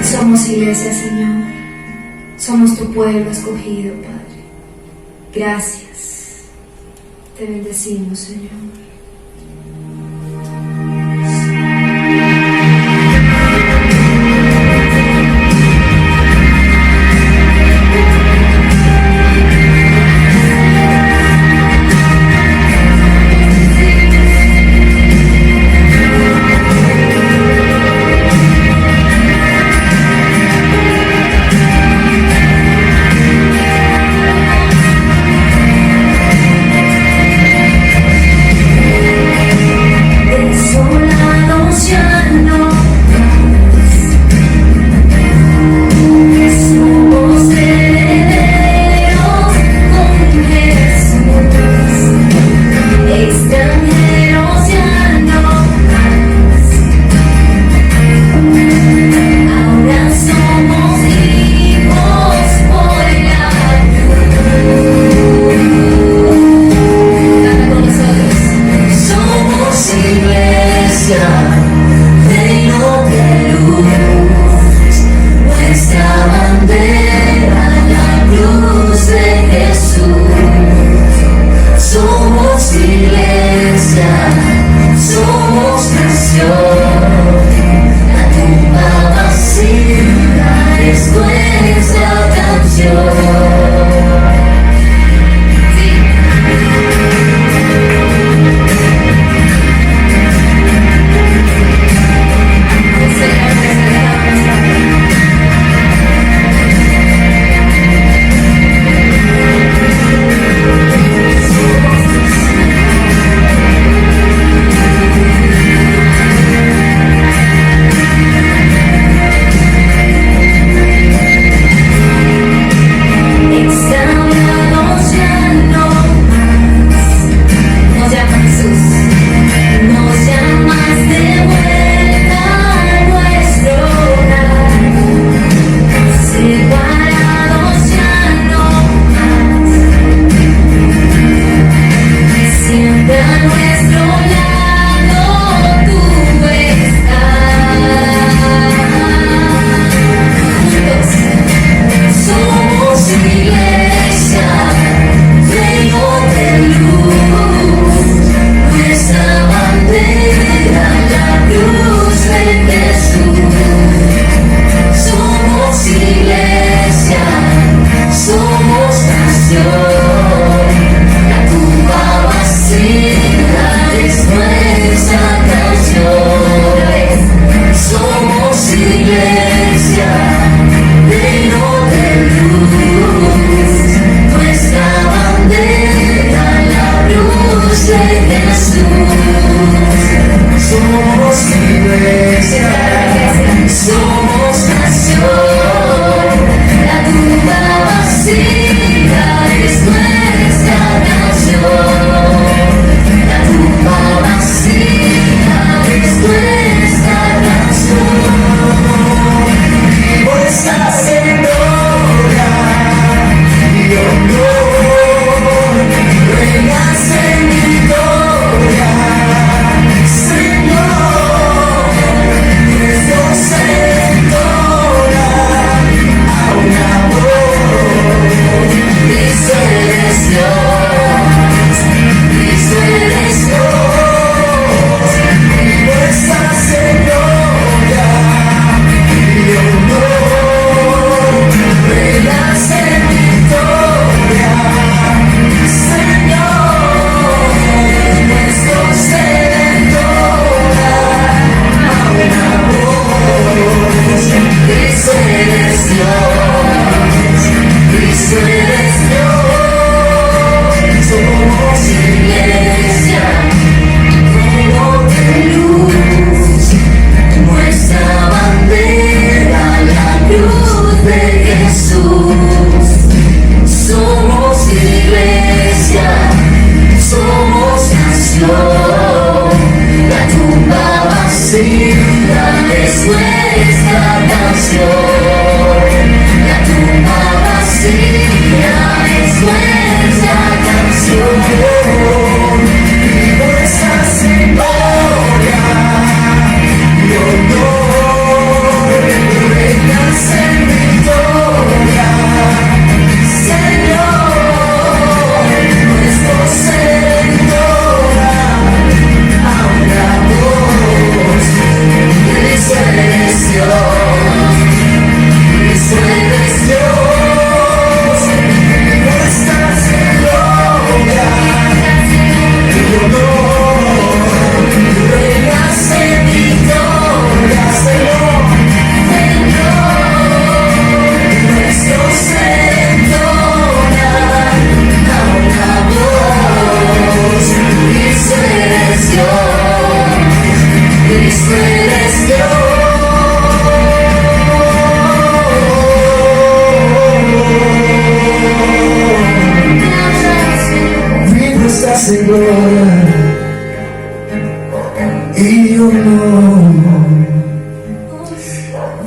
Somos iglesia, Señor. Somos tu pueblo escogido, Padre. Gracias. Te bendecimos, Señor.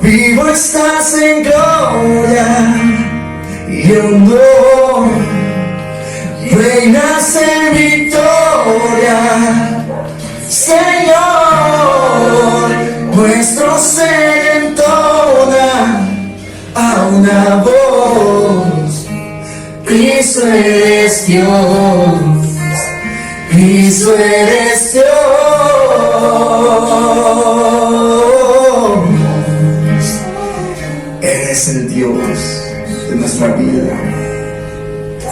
Vivo estás en gloria y honor, reinas en victoria, Señor. Nuestro ser entona a una voz: Cristo eres Dios, Cristo eres Dios. Eres el Dios de nuestra vida,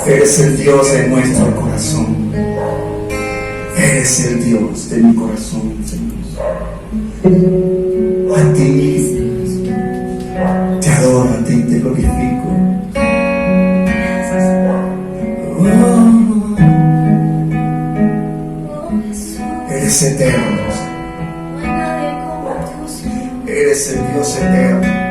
eres el Dios de nuestro corazón, eres el Dios de mi corazón, Señor. A ti te adoro, a ti te glorifico. Eres eterno, eres el Dios eterno.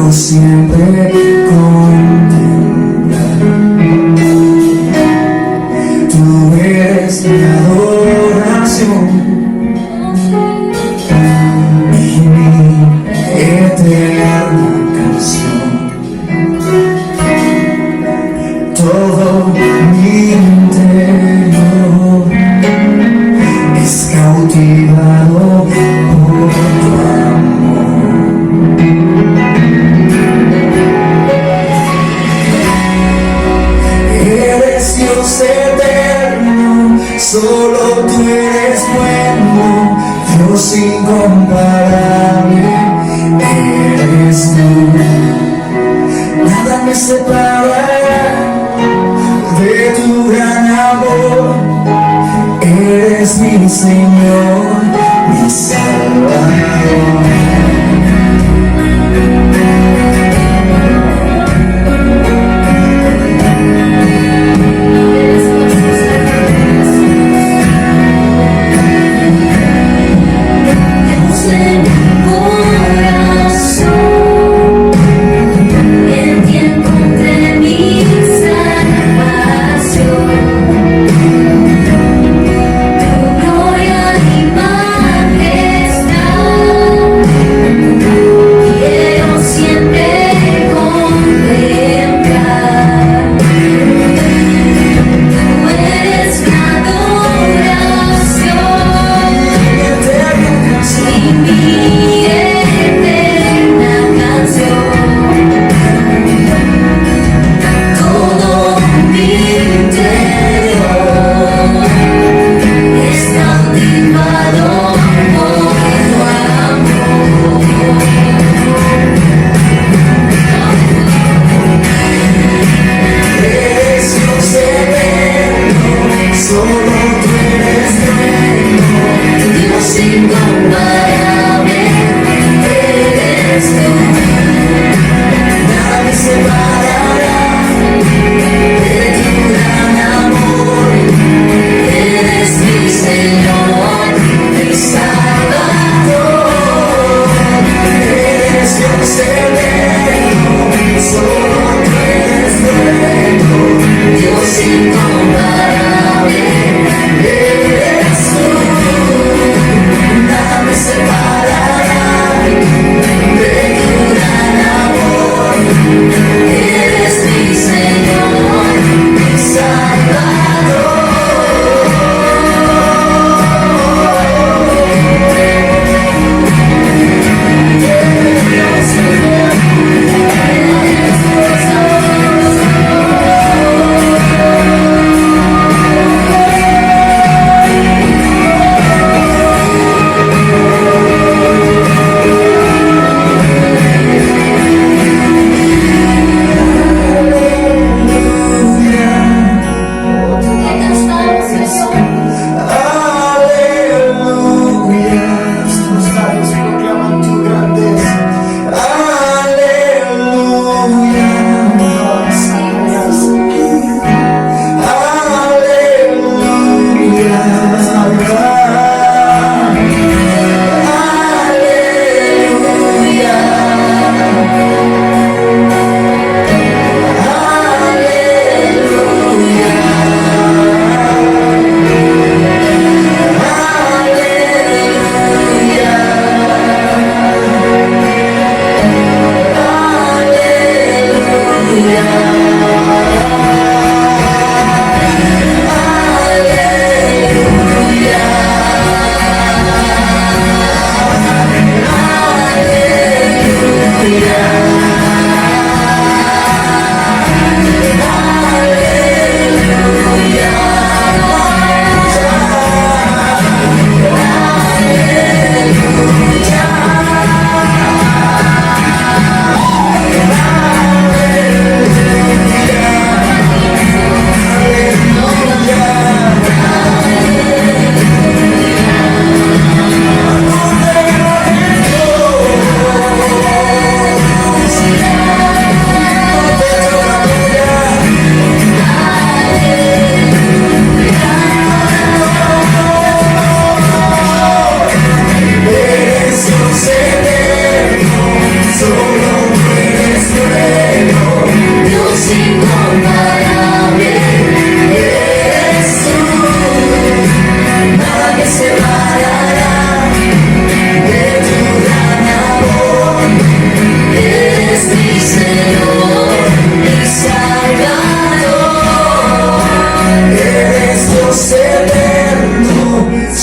Siempre contemplar, tú eres mi adoración y mi eterna canción. Todo mi interior es cautivado por tu amor. Dios eterno, solo tú eres bueno, Dios incomparable, eres tú. Nada me separará de tu gran amor, eres mi Señor, mi Salvador.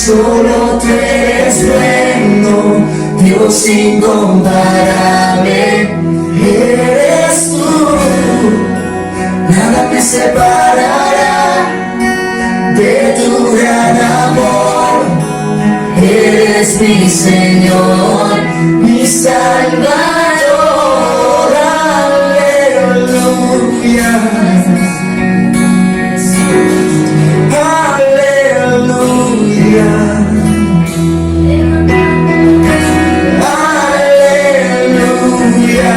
Solo tú eres bueno, Dios incomparable, eres tú. Nada me separará de tu gran amor. Eres mi Señor, mi Salvador. Aleluya. Aleluya. Aleluya.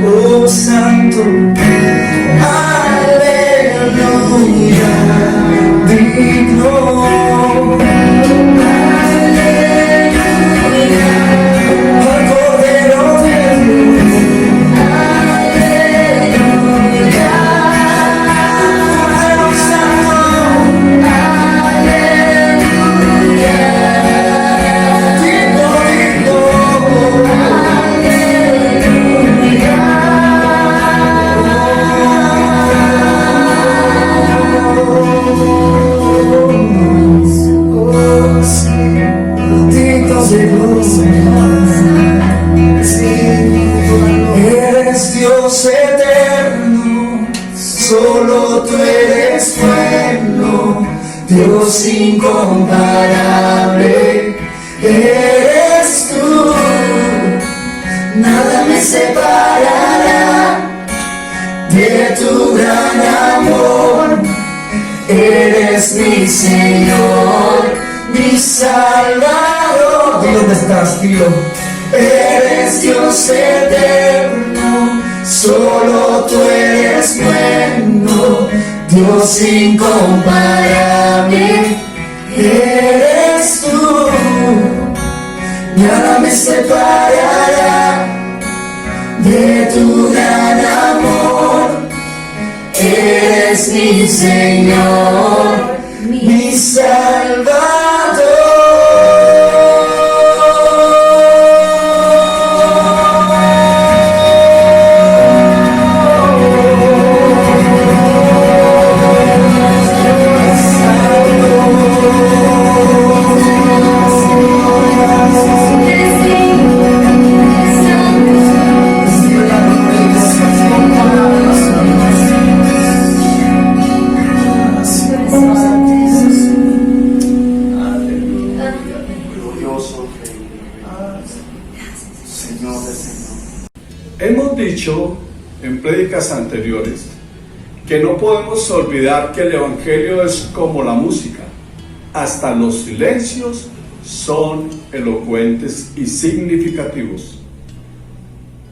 Oh Santo. Aleluya. Digno. Eres Dios eterno, solo tú eres bueno, Dios incomparable, eres tú. Nada me separará de tu gran amor. Eres mi Señor, mi Salvador. ¿Y dónde estás, tío? Eres Dios eterno, solo tú eres bueno, Dios incomparable, eres tú. Nada me separará de tu gran amor. Eres mi Señor, mi Salvador. Hemos dicho en prédicas anteriores que no podemos olvidar que el Evangelio es como la música. Hasta los silencios son elocuentes y significativos.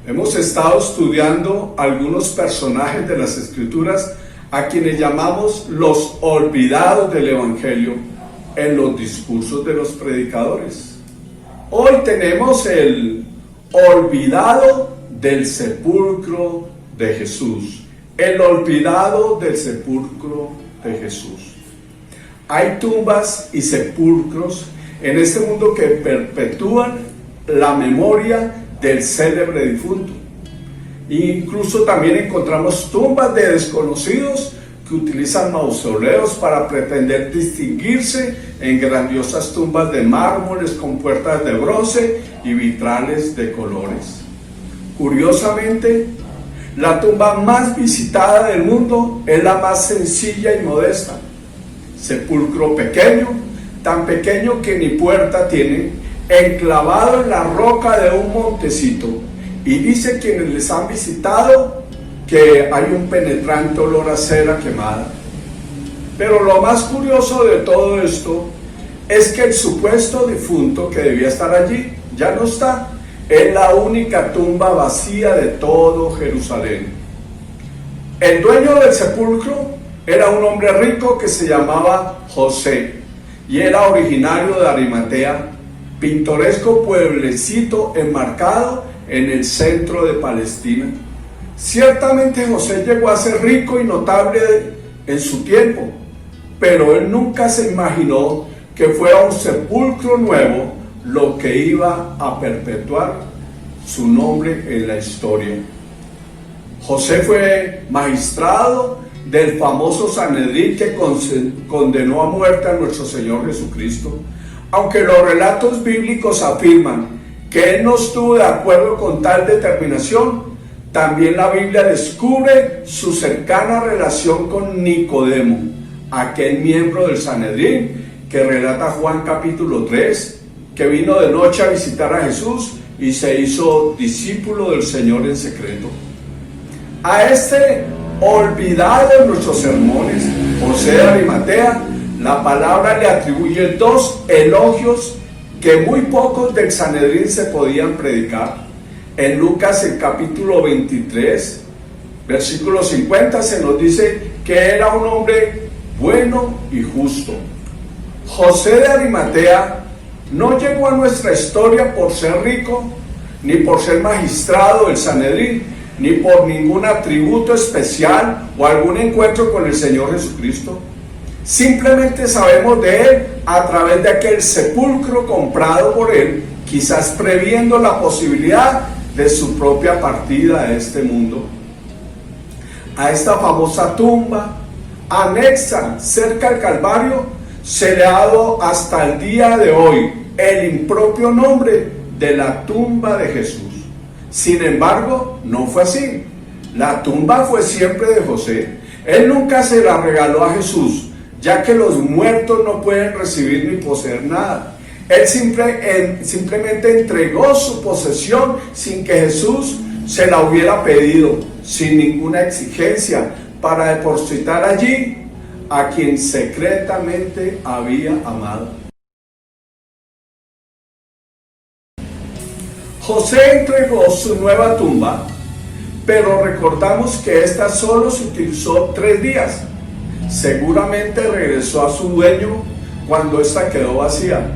Hemos estado estudiando algunos personajes de las Escrituras a quienes llamamos los olvidados del Evangelio en los discursos de los predicadores. Hoy tenemos el olvidado del sepulcro de Jesús. El olvidado del sepulcro de Jesús. Hay tumbas y sepulcros en este mundo que perpetúan la memoria del célebre difunto. Incluso también encontramos tumbas de desconocidos que utilizan mausoleos para pretender distinguirse en grandiosas tumbas de mármoles con puertas de bronce y vitrales de colores. Curiosamente, la tumba más visitada del mundo es la más sencilla y modesta. Sepulcro pequeño, tan pequeño que ni puerta tiene, enclavado en la roca de un montecito. Y dice quienes les han visitado que hay un penetrante olor a cera quemada. Pero lo más curioso de todo esto es que el supuesto difunto que debía estar allí ya no está. Es la única tumba vacía de todo Jerusalén. El dueño del sepulcro era un hombre rico que se llamaba José y era originario de Arimatea, pintoresco pueblecito enmarcado en el centro de Palestina. Ciertamente José llegó a ser rico y notable en su tiempo, pero él nunca se imaginó que fuera un sepulcro nuevo lo que iba a perpetuar su nombre en la historia. José fue magistrado del famoso Sanedrín que condenó a muerte a nuestro Señor Jesucristo. Aunque los relatos bíblicos afirman que Él no estuvo de acuerdo con tal determinación, también la Biblia descubre su cercana relación con Nicodemo, aquel miembro del Sanedrín que relata Juan capítulo 3, que vino de noche a visitar a Jesús y se hizo discípulo del Señor en secreto. A este olvidado en nuestros sermones, José de Arimatea, la palabra le atribuye dos elogios que muy pocos del Sanedrín se podían predicar. En Lucas, el capítulo 23, versículo 50, se nos dice que era un hombre bueno y justo. José de Arimatea no llegó a nuestra historia por ser rico, ni por ser magistrado del Sanedrín, ni por ningún atributo especial o algún encuentro con el Señor Jesucristo. Simplemente sabemos de él a través de aquel sepulcro comprado por él, quizás previendo la posibilidad de su propia partida a este mundo. A esta famosa tumba, anexa cerca al Calvario, se le ha dado hasta el día de hoy el impropio nombre de la tumba de Jesús. Sin embargo, no fue así. La tumba fue siempre de José. Él nunca se la regaló a Jesús, ya que los muertos no pueden recibir ni poseer nada. Él simplemente entregó su posesión sin que Jesús se la hubiera pedido, sin ninguna exigencia, para depositar allí a quien secretamente había amado. José entregó su nueva tumba, pero recordamos que esta solo se utilizó 3 días. Seguramente regresó a su dueño cuando esta quedó vacía.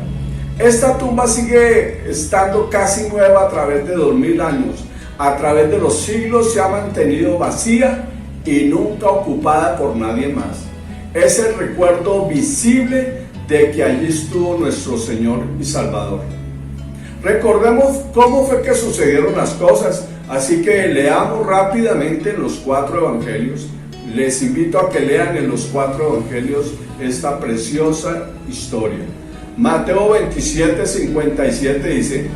Esta tumba sigue estando casi nueva a través de 2000 años. A través de los siglos se ha mantenido vacía y nunca ocupada por nadie más. Es el recuerdo visible de que allí estuvo nuestro Señor y Salvador. Recordemos cómo fue que sucedieron las cosas, así que leamos rápidamente en los 4 evangelios. Les invito a que lean en los 4 evangelios esta preciosa historia. Mateo 27, 57 dice: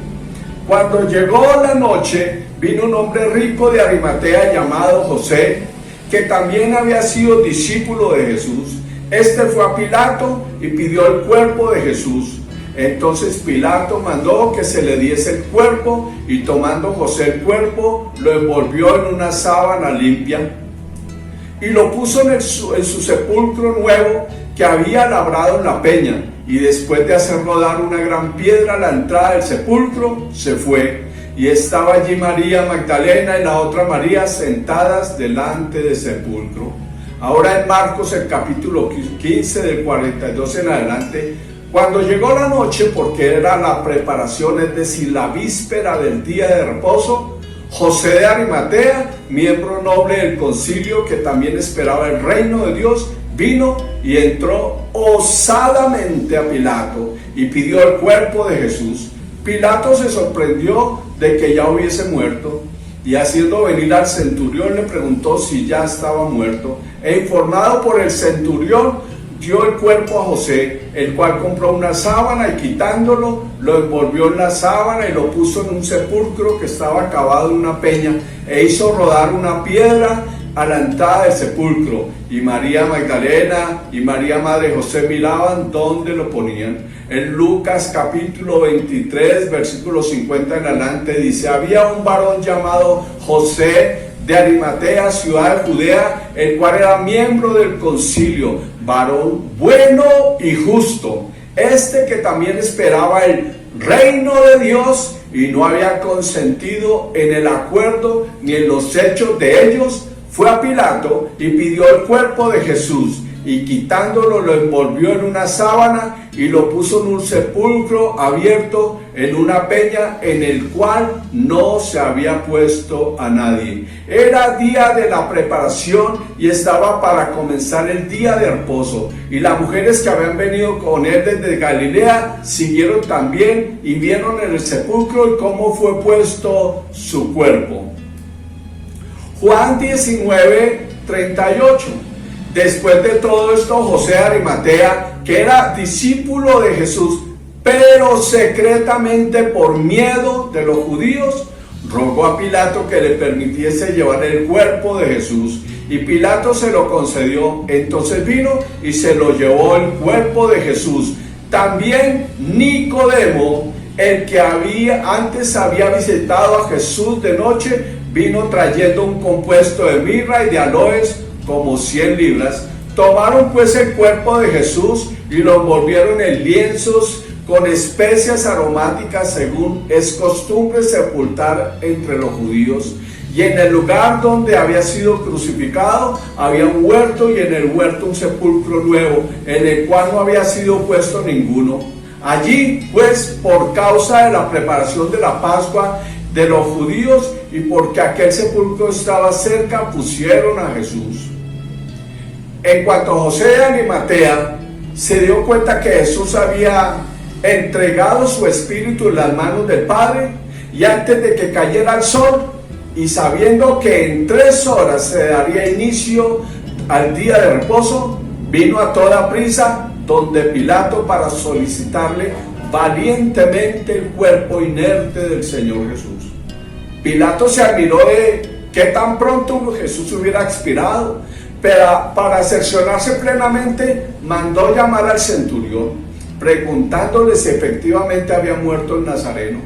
cuando llegó la noche, vino un hombre rico de Arimatea llamado José, que también había sido discípulo de Jesús. Este fue a Pilato y pidió el cuerpo de Jesús. Entonces Pilato mandó que se le diese el cuerpo, y tomando José el cuerpo, lo envolvió en una sábana limpia y lo puso en su sepulcro nuevo que había labrado en la peña. Y después de hacer rodar una gran piedra a la entrada del sepulcro, se fue. Y estaba allí María Magdalena y la otra María sentadas delante del sepulcro. Ahora en Marcos, el capítulo 15, del 42 en adelante, cuando llegó la noche, porque era la preparación, es decir, la víspera del día de reposo, José de Arimatea, miembro noble del concilio que también esperaba el reino de Dios, vino y entró osadamente a Pilato y pidió el cuerpo de Jesús. Pilato se sorprendió de que ya hubiese muerto, y haciendo venir al centurión le preguntó si ya estaba muerto, e informado por el centurión, dio el cuerpo a José, el cual compró una sábana y quitándolo, lo envolvió en la sábana y lo puso en un sepulcro que estaba cavado en una peña, e hizo rodar una piedra a la entrada del sepulcro. Y María Magdalena y María madre de José miraban dónde lo ponían. En Lucas capítulo 23, versículo 50 en adelante dice: había un varón llamado José de Arimatea, ciudad de Judea, el cual era miembro del concilio, varón bueno y justo, este que también esperaba el reino de Dios y no había consentido en el acuerdo ni en los hechos de ellos. Fue a Pilato y pidió el cuerpo de Jesús, y quitándolo lo envolvió en una sábana y lo puso en un sepulcro abierto en una peña en el cual no se había puesto a nadie. Era día de la preparación y estaba para comenzar el día de reposo, y las mujeres que habían venido con él desde Galilea siguieron también y vieron en el sepulcro y cómo fue puesto su cuerpo. Juan 19, 38. Después de todo esto, José de Arimatea, que era discípulo de Jesús, pero secretamente por miedo de los judíos, rogó a Pilato que le permitiese llevar el cuerpo de Jesús. Y Pilato se lo concedió. Entonces vino y se lo llevó el cuerpo de Jesús. También Nicodemo, el que antes había visitado a Jesús de noche, vino trayendo un compuesto de mirra y de aloes, como 100 libras. Tomaron pues el cuerpo de Jesús y lo envolvieron en lienzos con especias aromáticas, según es costumbre sepultar entre los judíos. Y en el lugar donde había sido crucificado había un huerto, y en el huerto un sepulcro nuevo, en el cual no había sido puesto ninguno. Allí, pues, por causa de la preparación de la Pascua de los judíos y porque aquel sepulcro estaba cerca, pusieron a Jesús. En cuanto a José de Arimatea, se dio cuenta que Jesús había entregado su espíritu en las manos del Padre, y antes de que cayera el sol, y sabiendo que en 3 horas se daría inicio al día de reposo, vino a toda prisa donde Pilato para solicitarle valientemente el cuerpo inerte del Señor Jesús. Pilato se admiró de que tan pronto Jesús hubiera expirado, pero para cerciorarse plenamente mandó llamar al centurión, preguntándole si efectivamente había muerto el Nazareno.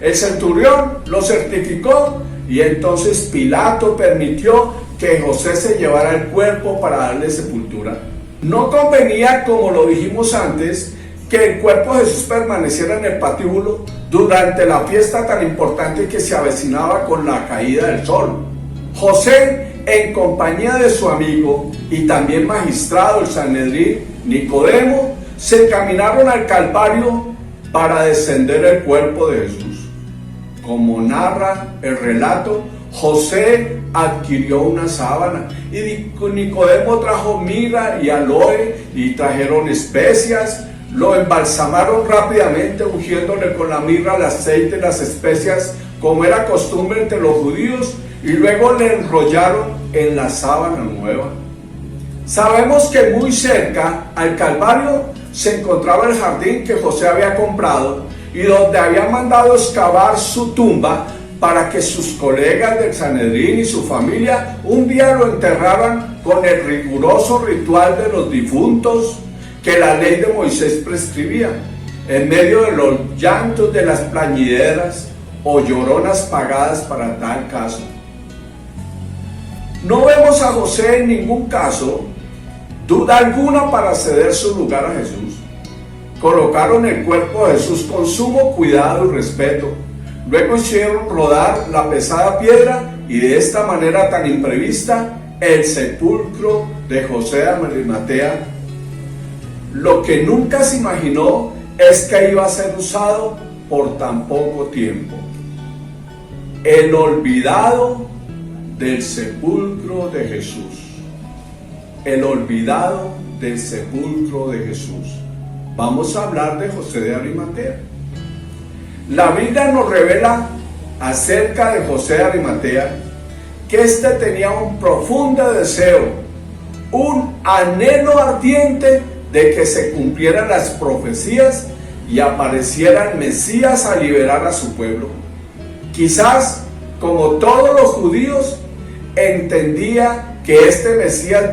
El centurión lo certificó, y entonces Pilato permitió que José se llevara el cuerpo para darle sepultura. No convenía, como lo dijimos antes, que el cuerpo de Jesús permaneciera en el patíbulo durante la fiesta tan importante que se avecinaba con la caída del sol. José, en compañía de su amigo y también magistrado del Sanedrín, Nicodemo, se encaminaron al Calvario para descender el cuerpo de Jesús. Como narra el relato, José adquirió una sábana, y Nicodemo trajo mirra y aloe, y trajeron especias. Lo embalsamaron rápidamente, ungiéndole con la mirra, el aceite y las especias, como era costumbre entre los judíos, y luego le enrollaron en la sábana nueva. Sabemos que muy cerca al Calvario se encontraba el jardín que José había comprado, y donde había mandado excavar su tumba para que sus colegas del Sanedrín y su familia un día lo enterraran con el riguroso ritual de los difuntos que la ley de Moisés prescribía, en medio de los llantos de las plañideras o lloronas pagadas para tal caso. No vemos a José en ningún caso duda alguna para ceder su lugar a Jesús. Colocaron el cuerpo de Jesús con sumo cuidado y respeto. Luego hicieron rodar la pesada piedra, y de esta manera tan imprevista, el sepulcro de José de Arimatea. Lo que nunca se imaginó es que iba a ser usado por tan poco tiempo. El olvidado del sepulcro de Jesús. El olvidado del sepulcro de Jesús. Vamos a hablar de José de Arimatea. La Biblia nos revela acerca de José de Arimatea que éste tenía un profundo deseo, un anhelo ardiente de que se cumplieran las profecías y apareciera el Mesías a liberar a su pueblo. Quizás, como todos los judíos, entendía que este Mesías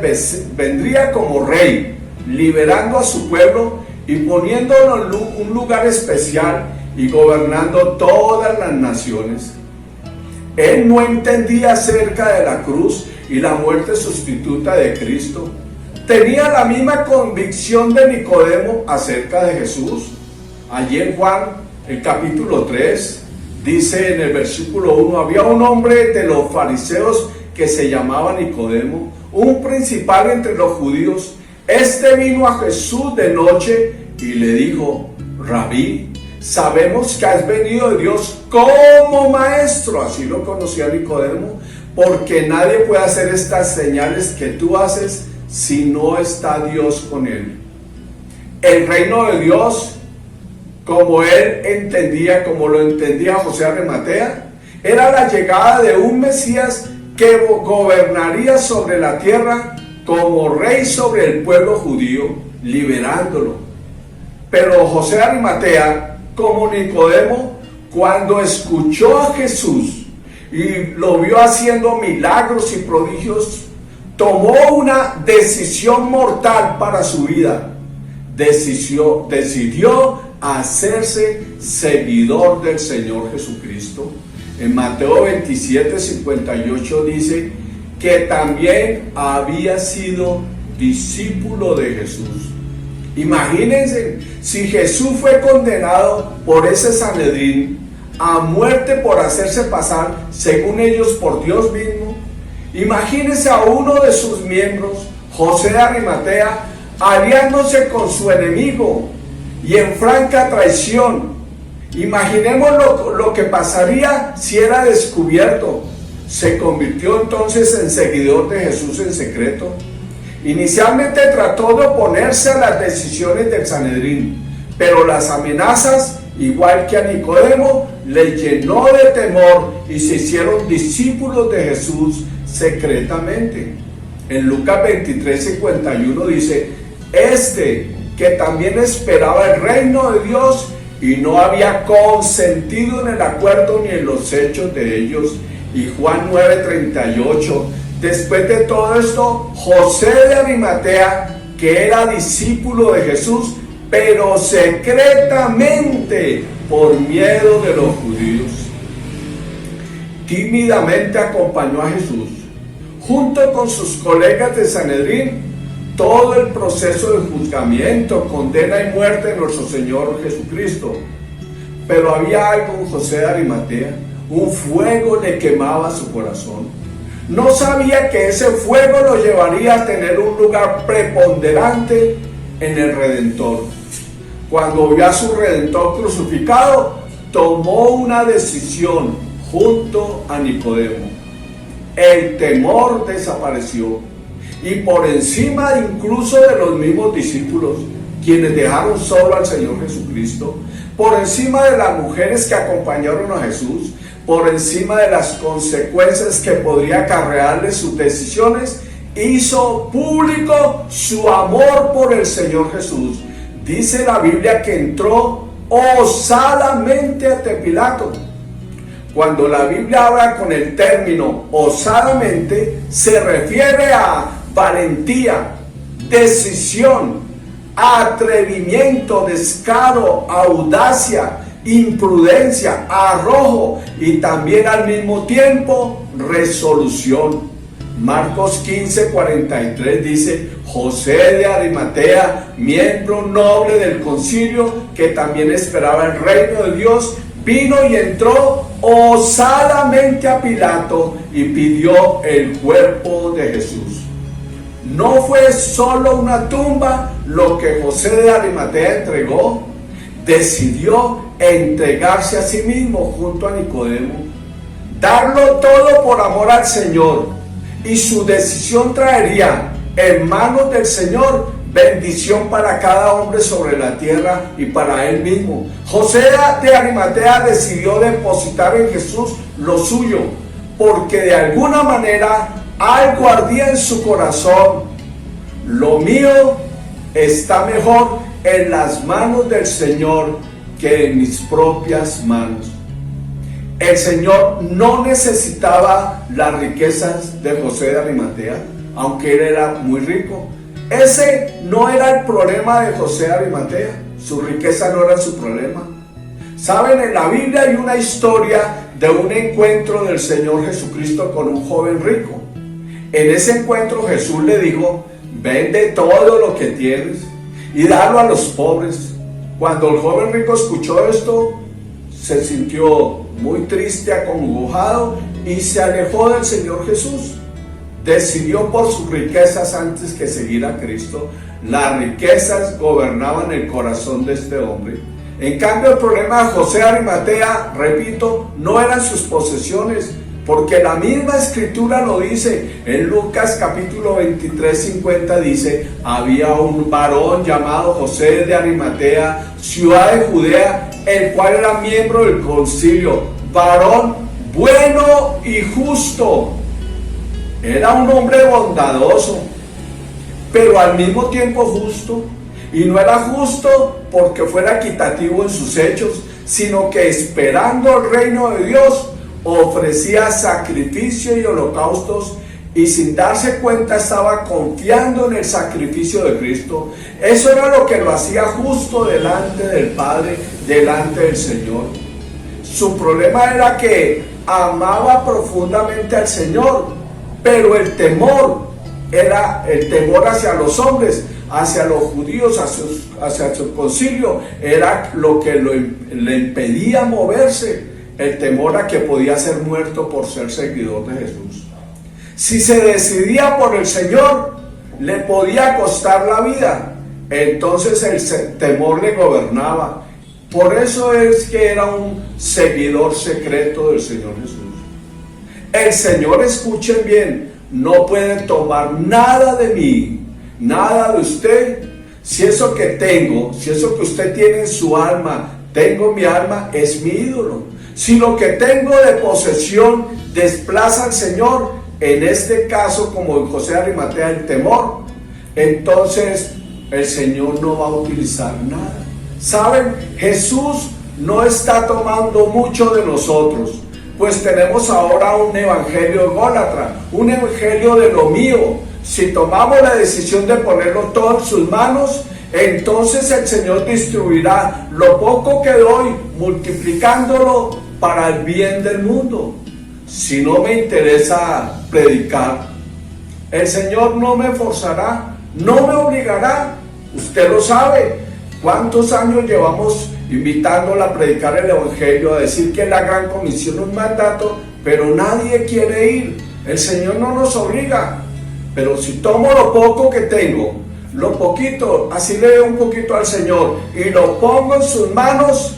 vendría como rey, liberando a su pueblo y poniéndolo en un lugar especial y gobernando todas las naciones. Él no entendía acerca de la cruz y la muerte sustituta de Cristo. Tenía la misma convicción de Nicodemo acerca de Jesús. Allí en Juan, el capítulo 3, dice en el versículo 1, había un hombre de los fariseos que se llamaba Nicodemo, un principal entre los judíos. Este vino a Jesús de noche y le dijo: Rabí, sabemos que has venido de Dios como maestro. Así lo conocía Nicodemo, porque nadie puede hacer estas señales que tú haces si no está Dios con él. El reino de Dios, como él entendía, como lo entendía José de Arimatea, era la llegada de un Mesías que gobernaría sobre la tierra como rey sobre el pueblo judío, liberándolo. Pero José de Arimatea, como Nicodemo, cuando escuchó a Jesús y lo vio haciendo milagros y prodigios, tomó una decisión mortal para su vida. Decidió hacerse seguidor del Señor Jesucristo. En Mateo 27:58 dice que también había sido discípulo de Jesús. Imagínense, si Jesús fue condenado por ese Sanedrín a muerte por hacerse pasar, según ellos, por Dios mismo, imagínense a uno de sus miembros, José de Arimatea, aliándose con su enemigo y en franca traición. Imaginemos lo que pasaría si era descubierto. Se convirtió entonces en seguidor de Jesús en secreto. Inicialmente trató de oponerse a las decisiones del Sanedrín, pero las amenazas, igual que a Nicodemo, le llenó de temor y se hicieron discípulos de Jesús secretamente. En Lucas 23:51 dice: que también esperaba el reino de Dios y no había consentido en el acuerdo ni en los hechos de ellos. Y Juan 9:38, después de todo esto, José de Arimatea, que era discípulo de Jesús, pero secretamente por miedo de los judíos, tímidamente acompañó a Jesús, junto con sus colegas de Sanedrín, todo el proceso de juzgamiento, condena y muerte de nuestro Señor Jesucristo. Pero había algo en José de Arimatea: un fuego le quemaba su corazón. No sabía que ese fuego lo llevaría a tener un lugar preponderante en el Redentor. Cuando vio a su Redentor crucificado, tomó una decisión junto a Nicodemo. El temor desapareció, y por encima incluso de los mismos discípulos, quienes dejaron solo al Señor Jesucristo, por encima de las mujeres que acompañaron a Jesús, por encima de las consecuencias que podría acarrearle sus decisiones, hizo público su amor por el Señor Jesús. Dice la Biblia que entró osadamente ante Pilato. Cuando la Biblia habla con el término osadamente, se refiere a valentía, decisión, atrevimiento, descaro, audacia, imprudencia, arrojo y también al mismo tiempo resolución. Marcos 15:43 dice: José de Arimatea, miembro noble del concilio, que también esperaba el reino de Dios, vino y entró osadamente a Pilato y pidió el cuerpo de Jesús. No fue solo una tumba lo que José de Arimatea entregó, decidió entregarse a sí mismo junto a Nicodemo, darlo todo por amor al Señor, y su decisión traería en manos del Señor bendición para cada hombre sobre la tierra y para él mismo. José de Arimatea decidió depositar en Jesús lo suyo, porque de alguna manera algo ardía en su corazón. Lo mío está mejor en las manos del Señor que en mis propias manos. El Señor no necesitaba las riquezas de José de Arimatea, aunque él era muy rico. Ese no era el problema de José de Arimatea. Su riqueza no era su problema. Saben, en la Biblia hay una historia de un encuentro del Señor Jesucristo con un joven rico. En ese encuentro Jesús le dijo: vende todo lo que tienes y dalo a los pobres. Cuando el joven rico escuchó esto, se sintió muy triste, acongojado, y se alejó del Señor Jesús. Decidió por sus riquezas antes que seguir a Cristo. Las riquezas gobernaban el corazón de este hombre. En cambio, el problema de José de Arimatea, repito, no eran sus posesiones, porque la misma escritura lo dice. En Lucas capítulo 23:50 dice: había un varón llamado José de Arimatea, ciudad de Judea, el cual era miembro del concilio, varón bueno y justo. Era un hombre bondadoso, pero al mismo tiempo justo. Y no era justo porque fuera equitativo en sus hechos, sino que esperando el reino de Dios, ofrecía sacrificio y holocaustos, y sin darse cuenta estaba confiando en el sacrificio de Cristo. Eso era lo que lo hacía justo delante del Padre, delante del Señor. Su problema era que amaba profundamente al Señor, pero el temor era el temor hacia los hombres, hacia los judíos, hacia su concilio, era lo que le impedía moverse, el temor a que podía ser muerto por ser seguidor de Jesús. Si se decidía por el Señor, le podía costar la vida, entonces el temor le gobernaba. Por eso es que era un seguidor secreto del Señor Jesús. El Señor, escuchen bien, no puede tomar nada de mí, nada de usted. Si eso que tengo, si eso que usted tiene en su alma, tengo mi alma, es mi ídolo. Si lo que tengo de posesión desplaza al Señor, en este caso, como en José de Arimatea, el temor, entonces el Señor no va a utilizar nada. ¿Saben? Jesús no está tomando mucho de nosotros, pues tenemos ahora un evangelio ególatra, un evangelio de lo mío. Si tomamos la decisión de ponerlo todo en sus manos, entonces el Señor distribuirá lo poco que doy, multiplicándolo para el bien del mundo. Si no me interesa predicar, el Señor no me forzará, no me obligará. Usted lo sabe. ¿Cuántos años llevamos invitándola a predicar el evangelio, a decir que la gran comisión es un mandato, pero nadie quiere ir? El Señor no nos obliga. Pero si tomo lo poco que tengo, lo poquito, así le doy un poquito al Señor y lo pongo en sus manos,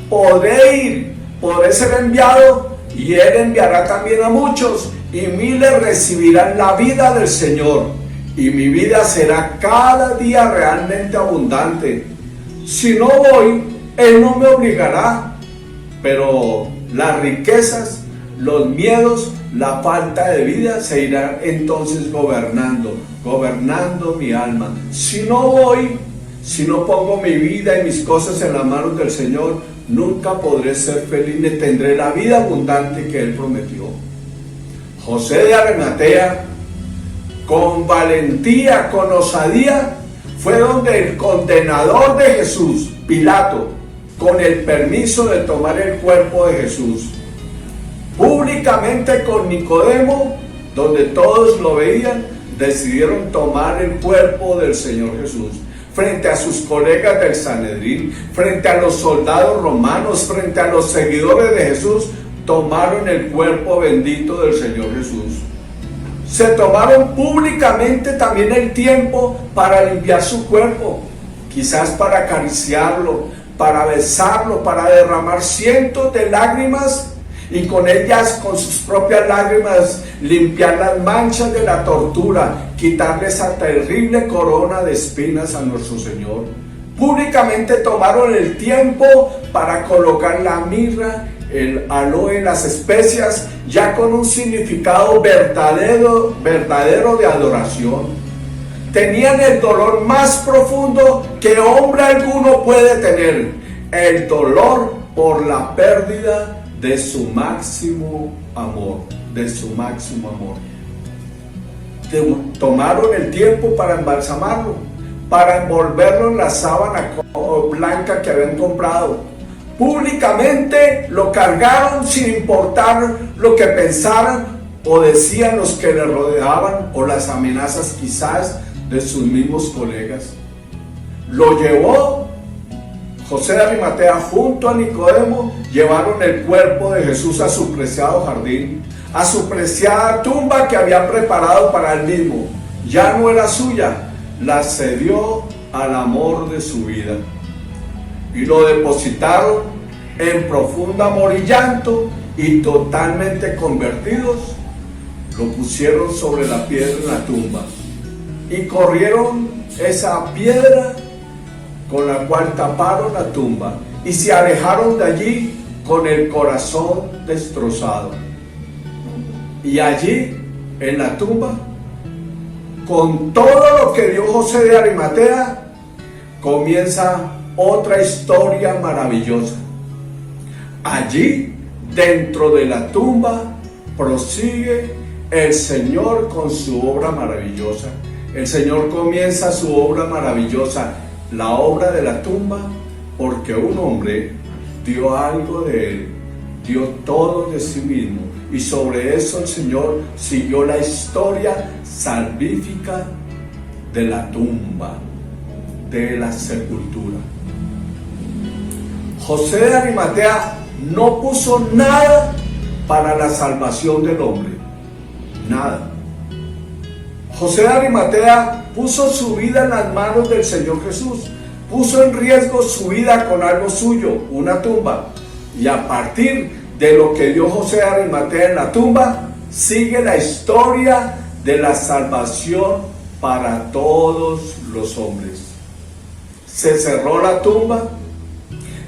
podré ir, podré ser enviado, y Él enviará también a muchos, y miles recibirán la vida del Señor, y mi vida será cada día realmente abundante. Si no voy, Él no me obligará, pero las riquezas, los miedos, la falta de vida se irán entonces gobernando mi alma. Si no voy, si no pongo mi vida y mis cosas en las manos del Señor, nunca podré ser feliz ni tendré la vida abundante que Él prometió. José de Arimatea, con valentía, con osadía, fue donde el condenador de Jesús, Pilato, con el permiso de tomar el cuerpo de Jesús, públicamente con Nicodemo, donde todos lo veían, decidieron tomar el cuerpo del Señor Jesús. Frente a sus colegas del Sanedrín, frente a los soldados romanos, frente a los seguidores de Jesús, tomaron el cuerpo bendito del Señor Jesús. Se tomaron públicamente también el tiempo para limpiar su cuerpo, quizás para acariciarlo, para besarlo, para derramar cientos de lágrimas y con ellas, con sus propias lágrimas, limpiar las manchas de la tortura, quitarle esa terrible corona de espinas a nuestro Señor. Públicamente tomaron el tiempo para colocar la mirra, el aloe, las especias, ya con un significado verdadero de adoración. Tenían el dolor más profundo que hombre alguno puede tener, el dolor por la pérdida de su máximo amor, Tomaron el tiempo para embalsamarlo, para envolverlo en la sábana blanca que habían comprado. Públicamente lo cargaron sin importar lo que pensaran o decían los que le rodeaban o las amenazas quizás de sus mismos colegas. Lo llevó José de Arimatea junto a Nicodemo, llevaron el cuerpo de Jesús a su preciado jardín, a su preciada tumba que había preparado para él mismo. Ya no era suya, la cedió al amor de su vida. Y lo depositaron en profundo amor y llanto, y totalmente convertidos, lo pusieron sobre la piedra en la tumba, y corrieron esa piedra con la cual taparon la tumba, y se alejaron de allí con el corazón destrozado. Y allí, en la tumba, con todo lo que dio José de Arimatea, comienza otra historia maravillosa. Allí, dentro de la tumba, prosigue el Señor con su obra maravillosa. El Señor comienza su obra maravillosa, la obra de la tumba, porque un hombre dio algo de él, dio todo de sí mismo, y sobre eso el Señor siguió la historia salvífica de la tumba, de la sepultura. José de Arimatea no puso nada para la salvación del hombre, nada. José de Arimatea puso su vida en las manos del Señor Jesús, puso en riesgo su vida con algo suyo, una tumba, y a partir de lo que dio José de Arimatea en la tumba, sigue la historia de la salvación para todos los hombres. Se cerró la tumba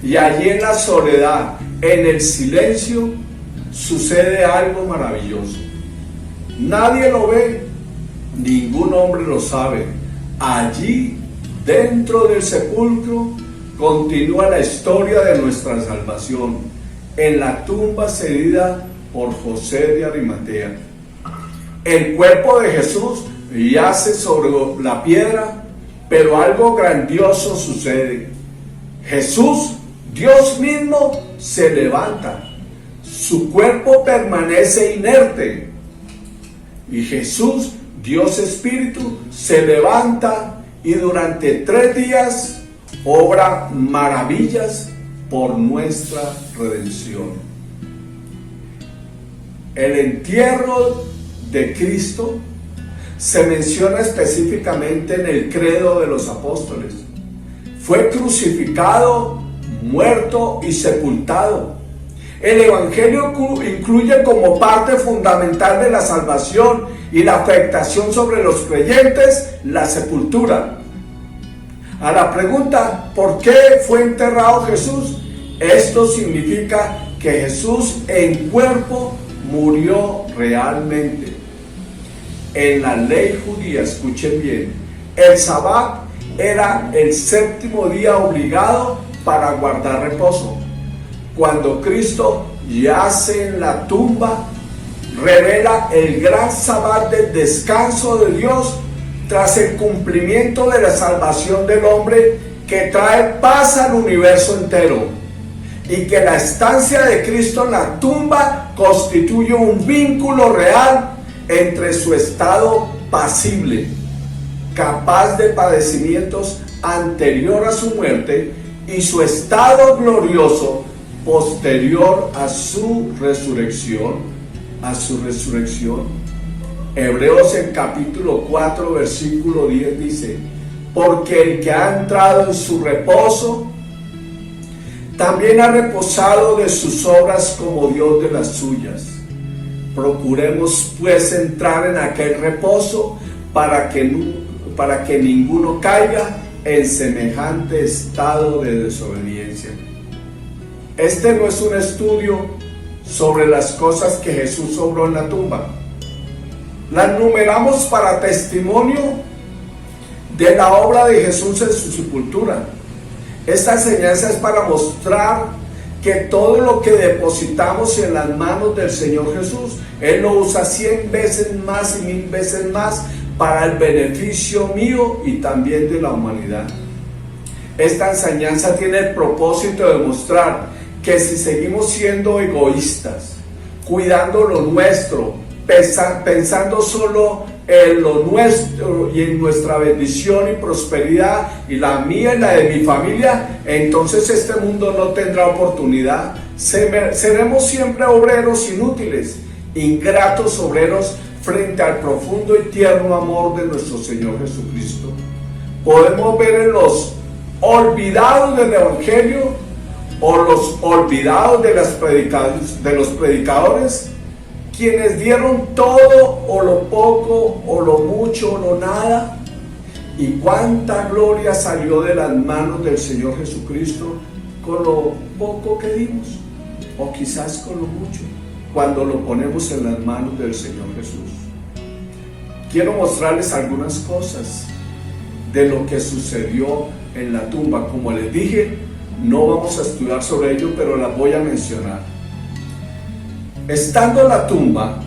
y allí en la soledad, en el silencio, sucede algo maravilloso. Nadie lo ve, ningún hombre lo sabe. Allí, dentro del sepulcro, continúa la historia de nuestra salvación, en la tumba cedida por José de Arimatea. El cuerpo de Jesús yace sobre la piedra, pero algo grandioso sucede. Jesús, Dios mismo, se levanta. Su cuerpo permanece inerte. Y Jesús, Dios Espíritu, se levanta y durante 3 días obra maravillas por nuestra redención. El entierro de Cristo se menciona específicamente en el credo de los apóstoles. Fue crucificado, muerto y sepultado. El Evangelio incluye como parte fundamental de la salvación y la afectación sobre los creyentes la sepultura. A la pregunta, ¿por qué fue enterrado Jesús? Esto significa que Jesús en cuerpo murió realmente. En la ley judía, escuchen bien, el Sabbat era el 7º día obligado para guardar reposo. Cuando Cristo yace en la tumba, revela el gran Sabbat del descanso de Dios tras el cumplimiento de la salvación del hombre, que trae paz al universo entero, y que la estancia de Cristo en la tumba constituye un vínculo real entre su estado pasible, capaz de padecimientos anterior a su muerte, y su estado glorioso posterior a su resurrección. Hebreos en capítulo 4 versículo 10 dice: porque el que ha entrado en su reposo también ha reposado de sus obras como Dios de las suyas. Procuremos pues entrar en aquel reposo para que ninguno caiga en semejante estado de desobediencia. Este no es un estudio sobre las cosas que Jesús obró en la tumba. Las numeramos para testimonio de la obra de Jesús en su sepultura. Esta enseñanza es para mostrar que todo lo que depositamos en las manos del Señor Jesús, Él lo usa 100 veces más y 1000 veces más para el beneficio mío y también de la humanidad. Esta enseñanza tiene el propósito de mostrar que si seguimos siendo egoístas, cuidando lo nuestro, pensando solo en lo nuestro y en nuestra bendición y prosperidad, y la mía y la de mi familia, entonces este mundo no tendrá oportunidad. Seremos siempre obreros inútiles, ingratos obreros frente al profundo y tierno amor de nuestro Señor Jesucristo. Podemos ver en los olvidados del Evangelio o los olvidados de los predicadores, quienes dieron todo o lo poco o lo mucho o lo nada, y cuánta gloria salió de las manos del Señor Jesucristo con lo poco que dimos, o quizás con lo mucho, cuando lo ponemos en las manos del Señor Jesús. quiero mostrarles algunas cosas de lo que sucedió en la tumba. Como les dije, no vamos a estudiar sobre ello, pero las voy a mencionar. Estando en la tumba,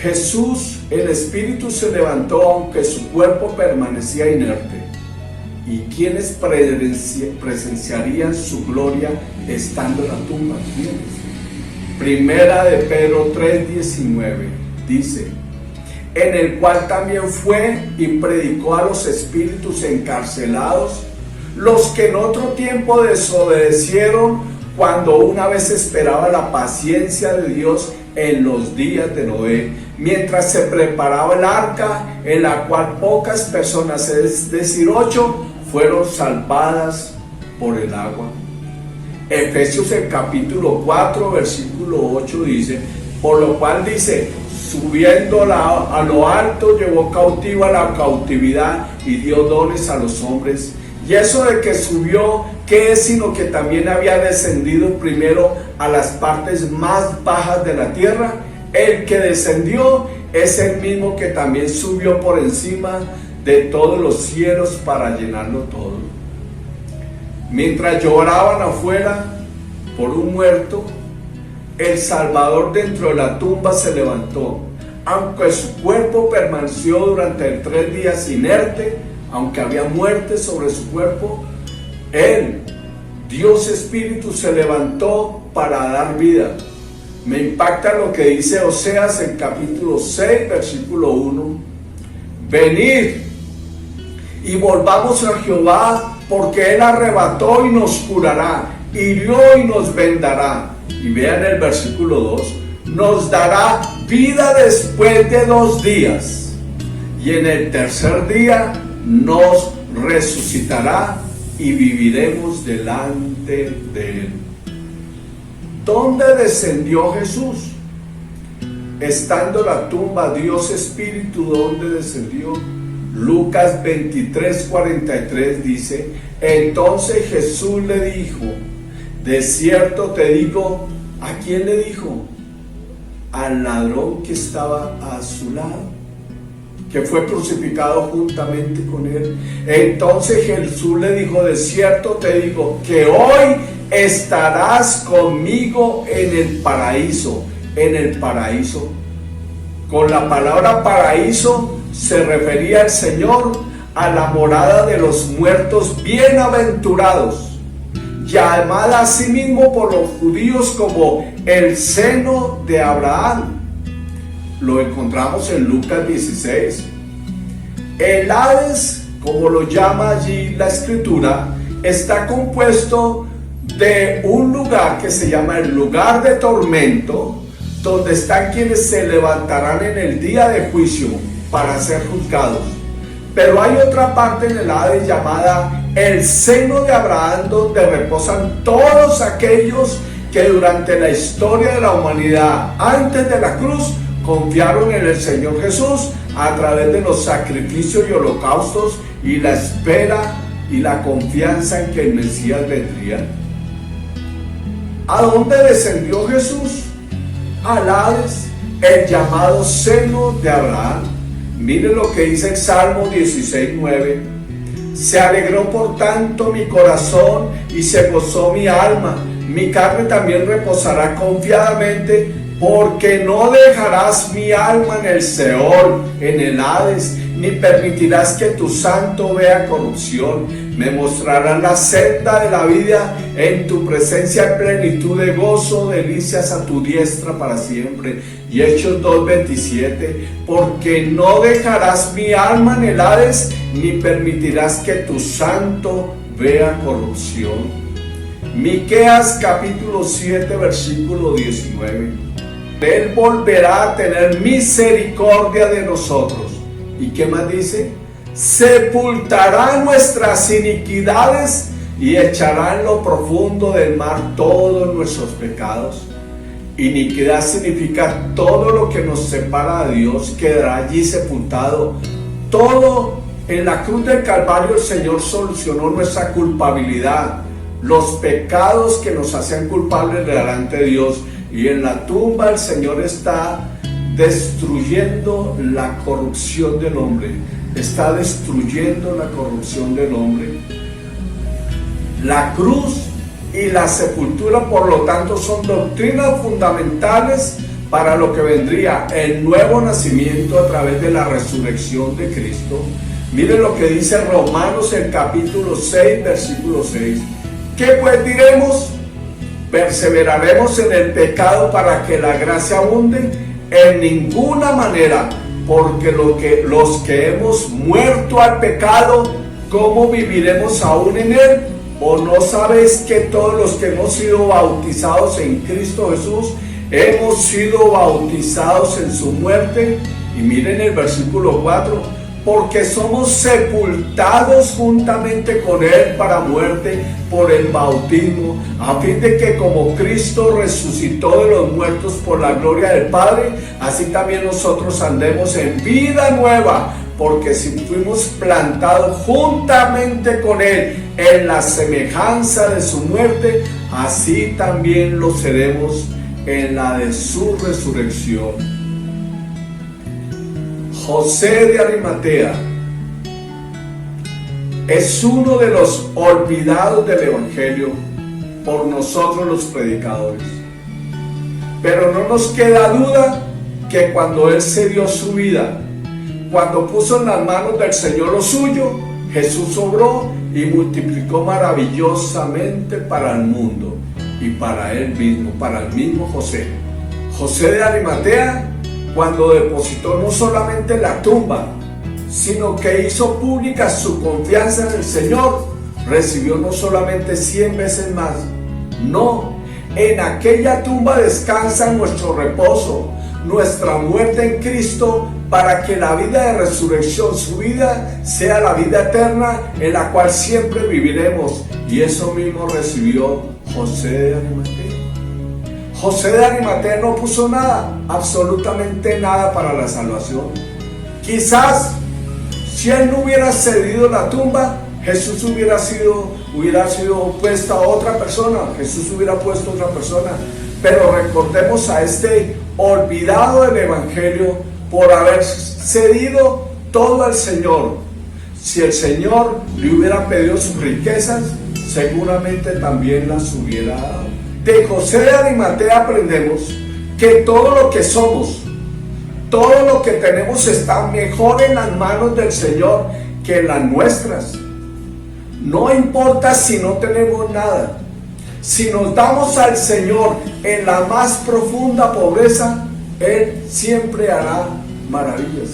Jesús, el Espíritu se levantó aunque su cuerpo permanecía inerte. ¿Y quiénes presenciarían su gloria estando en la tumba? ¿Quiénes? Primera de Pedro 3:19 dice: en el cual también fue y predicó a los espíritus encarcelados, los que en otro tiempo desobedecieron, cuando una vez esperaba la paciencia de Dios en los días de Noé, mientras se preparaba el arca, en la cual pocas personas, es decir, 8, fueron salvadas por el agua. Efesios, el capítulo 4, versículo 8 dice: por lo cual dice, subiendo a lo alto, llevó cautivo a la cautividad y dio dones a los hombres. Y eso de que subió, ¿qué es? Sino que también había descendido primero a las partes más bajas de la tierra. El que descendió es el mismo que también subió por encima de todos los cielos para llenarlo todo. Mientras lloraban afuera por un muerto, el Salvador dentro de la tumba se levantó. Aunque su cuerpo permaneció durante 3 días inerte, aunque había muerte sobre su cuerpo, Él, Dios Espíritu, se levantó para dar vida. Me impacta lo que dice Oseas en capítulo 6, versículo 1. Venid y volvamos a Jehová, porque Él arrebató y nos curará, hirió y nos vendará. Y vean el versículo 2, nos dará vida después de 2 días, y en el tercer día nos resucitará y viviremos delante de Él. ¿Dónde descendió Jesús? Estando en la tumba, Dios Espíritu, ¿dónde descendió? Lucas 23:43 dice: entonces Jesús le dijo, de cierto te digo, ¿a quién le dijo? Al ladrón que estaba a su lado, que fue crucificado juntamente con él. Entonces Jesús le dijo, de cierto te digo, que hoy estarás conmigo en el paraíso. En el paraíso. Con la palabra paraíso se refería el Señor a la morada de los muertos bienaventurados, llamada asimismo por los judíos como el seno de Abraham. Lo encontramos en Lucas 16. El Hades, como lo llama allí la escritura, está compuesto de un lugar que se llama el lugar de tormento, donde están quienes se levantarán en el día de juicio para ser juzgados. Pero hay otra parte en el Hades llamada el seno de Abraham, donde reposan todos aquellos que durante la historia de la humanidad, antes de la cruz, confiaron en el Señor Jesús a través de los sacrificios y holocaustos y la espera y la confianza en que el Mesías vendría. ¿A dónde descendió Jesús? Al Hades, el llamado seno de Abraham. Miren lo que dice el Salmo 16:9. Se alegró por tanto mi corazón y se gozó mi alma. Mi carne también reposará confiadamente, porque no dejarás mi alma en el Seol, en el Hades, ni permitirás que tu santo vea corrupción. Me mostrarás la senda de la vida, en tu presencia plenitud de gozo, delicias a tu diestra para siempre. Y Hechos 2:27, porque no dejarás mi alma en el Hades, ni permitirás que tu santo vea corrupción. Miqueas capítulo 7, versículo 19. Él volverá a tener misericordia de nosotros. ¿Y qué más dice? Sepultará nuestras iniquidades y echará en lo profundo del mar todos nuestros pecados. Iniquidad significa todo lo que nos separa de Dios quedará allí sepultado. Todo en la cruz del Calvario el Señor solucionó nuestra culpabilidad, los pecados que nos hacían culpables delante de Dios. Y en la tumba el Señor está destruyendo la corrupción del hombre. Está destruyendo la corrupción del hombre. La cruz y la sepultura, por lo tanto, son doctrinas fundamentales para lo que vendría el nuevo nacimiento a través de la resurrección de Cristo. Miren lo que dice Romanos, el capítulo 6, versículo 6. ¿Qué pues diremos? ¿Perseveraremos en el pecado para que la gracia abunde? En ninguna manera, porque los que hemos muerto al pecado, ¿cómo viviremos aún en él? ¿O no sabéis que todos los que hemos sido bautizados en Cristo Jesús, hemos sido bautizados en su muerte? Y miren el versículo 4, porque somos sepultados juntamente con él para muerte por el bautismo, a fin de que como Cristo resucitó de los muertos por la gloria del Padre, así también nosotros andemos en vida nueva, porque si fuimos plantados juntamente con él en la semejanza de su muerte, así también lo seremos en la de su resurrección. José de Arimatea es uno de los olvidados del Evangelio por nosotros los predicadores. Pero no nos queda duda que cuando él se dio su vida, cuando puso en las manos del Señor lo suyo, Jesús obró y multiplicó maravillosamente para el mundo y para él mismo, para el mismo José. José de Arimatea, cuando depositó no solamente la tumba, sino que hizo pública su confianza en el Señor, recibió no solamente 100 veces más. No, en aquella tumba descansa nuestro reposo, nuestra muerte en Cristo, para que la vida de resurrección, su vida, sea la vida eterna en la cual siempre viviremos. Y eso mismo recibió José de Arimatea. José de Arimatea no puso nada, absolutamente nada para la salvación. Quizás si él no hubiera cedido la tumba, Jesús hubiera sido puesta a otra persona, Jesús hubiera puesto a otra persona. Pero recordemos a este olvidado del Evangelio por haber cedido todo al Señor. Si el Señor le hubiera pedido sus riquezas, seguramente también las hubiera dado. De José de Arimatea aprendemos que todo lo que somos, todo lo que tenemos está mejor en las manos del Señor que en las nuestras. No importa si no tenemos nada. Si nos damos al Señor en la más profunda pobreza, Él siempre hará maravillas.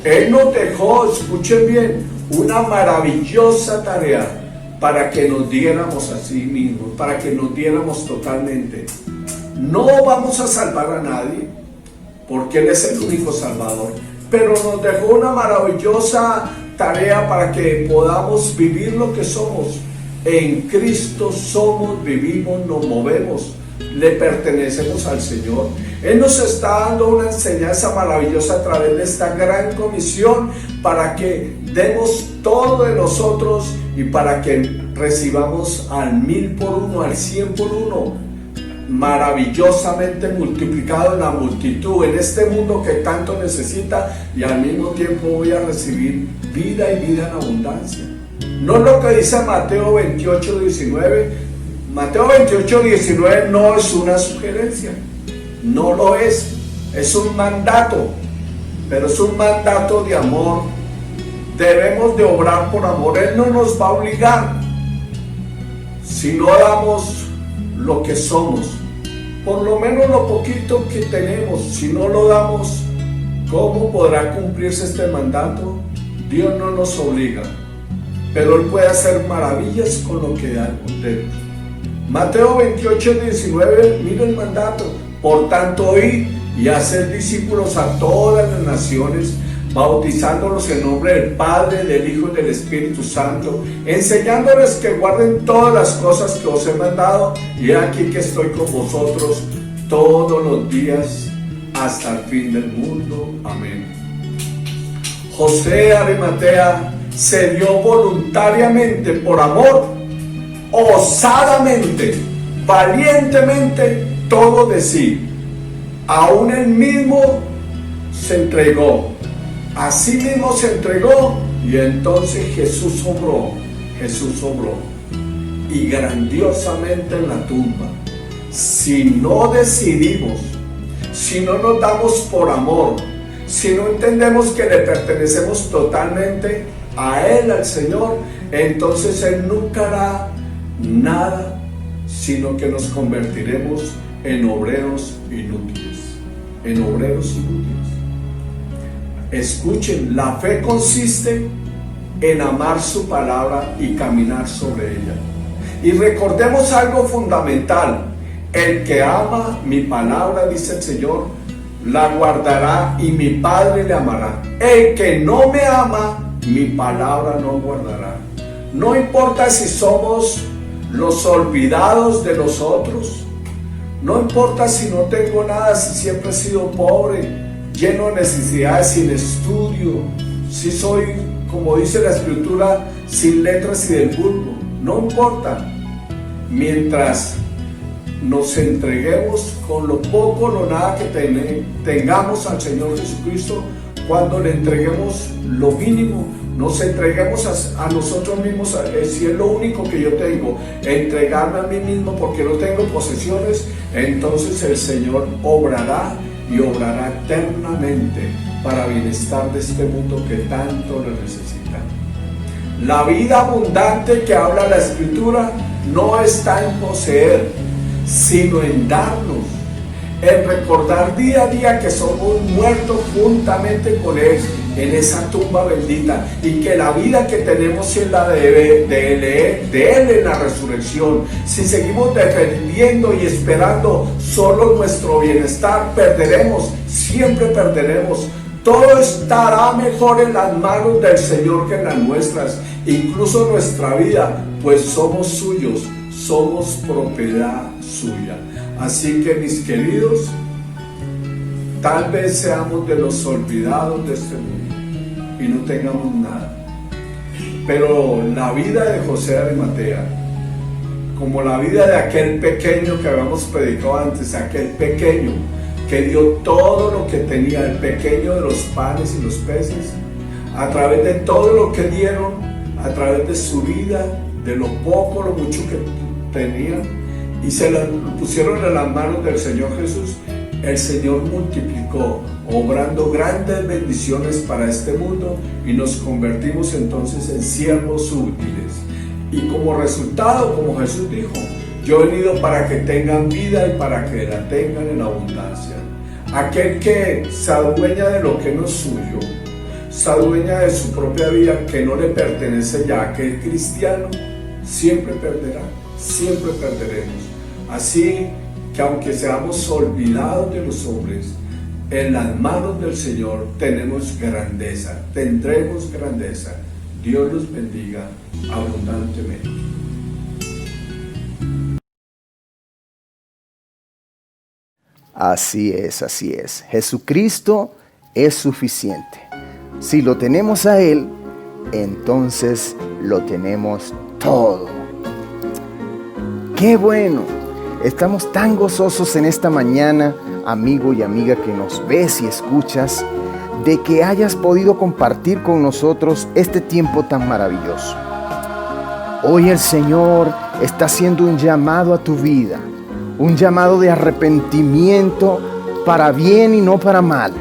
Él nos dejó, escuchen bien, una maravillosa tarea para que nos diéramos a sí mismos, para que nos diéramos totalmente. No vamos a salvar a nadie, porque Él es el único Salvador, pero nos dejó una maravillosa tarea para que podamos vivir lo que somos. En Cristo somos, vivimos, nos movemos, le pertenecemos al Señor. Él nos está dando una enseñanza maravillosa a través de esta gran comisión para que demos todo de nosotros y para que recibamos al 1000 por 1, al 100 por 1, maravillosamente multiplicado en la multitud, en este mundo que tanto necesita, y al mismo tiempo voy a recibir vida y vida en abundancia. No es lo que dice Mateo 28, 19. Mateo 28, 19 no es una sugerencia, no lo es un mandato, pero es un mandato de amor. Debemos de obrar por amor. Él no nos va a obligar. Si no damos lo que somos, por lo menos lo poquito que tenemos, si no lo damos, ¿cómo podrá cumplirse este mandato? Dios no nos obliga, pero Él puede hacer maravillas con lo que da. Mateo 28, 19, mira el mandato. Por tanto, id y haced discípulos a todas las naciones, bautizándolos en nombre del Padre, del Hijo y del Espíritu Santo, enseñándoles que guarden todas las cosas que os he mandado, y he aquí que estoy con vosotros todos los días hasta el fin del mundo. Amén. José de Arimatea se dio voluntariamente, por amor, osadamente, valientemente, todo de sí, Aún él mismo se entregó, así mismo se entregó, y entonces Jesús obró, y grandiosamente en la tumba. Si no decidimos, si no nos damos por amor, si no entendemos que le pertenecemos totalmente a Él, al Señor, entonces Él nunca hará nada, sino que nos convertiremos en obreros inútiles, Escuchen, la fe consiste en amar su palabra y caminar sobre ella. Y recordemos algo fundamental: el que ama mi palabra, dice el Señor, la guardará y mi Padre le amará. El que no me ama, mi palabra no guardará. No importa si somos los olvidados de los otros, no importa si no tengo nada, si siempre he sido pobre, lleno de necesidades, sin estudio, si soy, como dice la Escritura, sin letras y del vulgo. No importa, mientras nos entreguemos con lo poco, lo nada que tengamos al Señor Jesucristo. Cuando le entreguemos lo mínimo, nos entreguemos a nosotros mismos, si es lo único que yo tengo, entregarme a mí mismo porque no tengo posesiones, entonces el Señor obrará y obrará eternamente para bienestar de este mundo que tanto lo necesita. La vida abundante que habla la Escritura no está en poseer, sino en darnos, en recordar día a día que somos muertos juntamente con Él en esa tumba bendita, y que la vida que tenemos es la de Él en la resurrección. Si seguimos defendiendo y esperando solo nuestro bienestar, perderemos, siempre perderemos. Todo estará mejor en las manos del Señor que en las nuestras, incluso nuestra vida, pues somos suyos, somos propiedad suya. Así que, mis queridos, tal vez seamos de los olvidados de este mundo y no tengamos nada, pero la vida de José de Arimatea, como la vida de aquel pequeño que habíamos predicado antes, aquel pequeño que dio todo lo que tenía, el pequeño de los panes y los peces, a través de todo lo que dieron, a través de su vida, de lo poco, lo mucho que tenían, y se lo pusieron en las manos del Señor Jesús, el Señor multiplicó, obrando grandes bendiciones para este mundo, y nos convertimos entonces en siervos útiles. Y como resultado, como Jesús dijo, yo he venido para que tengan vida y para que la tengan en abundancia. Aquel que se adueña de lo que no es suyo, se adueña de su propia vida que no le pertenece ya, aquel cristiano siempre perderá, siempre perderemos. Así que aunque seamos olvidados de los hombres, en las manos del Señor tenemos grandeza, tendremos grandeza. Dios los bendiga abundantemente. Así es. Jesucristo es suficiente. Si lo tenemos a Él, entonces lo tenemos todo. ¡Qué bueno! Estamos tan gozosos en esta mañana, amigo y amiga que nos ves y escuchas, de que hayas podido compartir con nosotros este tiempo tan maravilloso. Hoy el Señor está haciendo un llamado a tu vida, un llamado de arrepentimiento para bien y no para mal.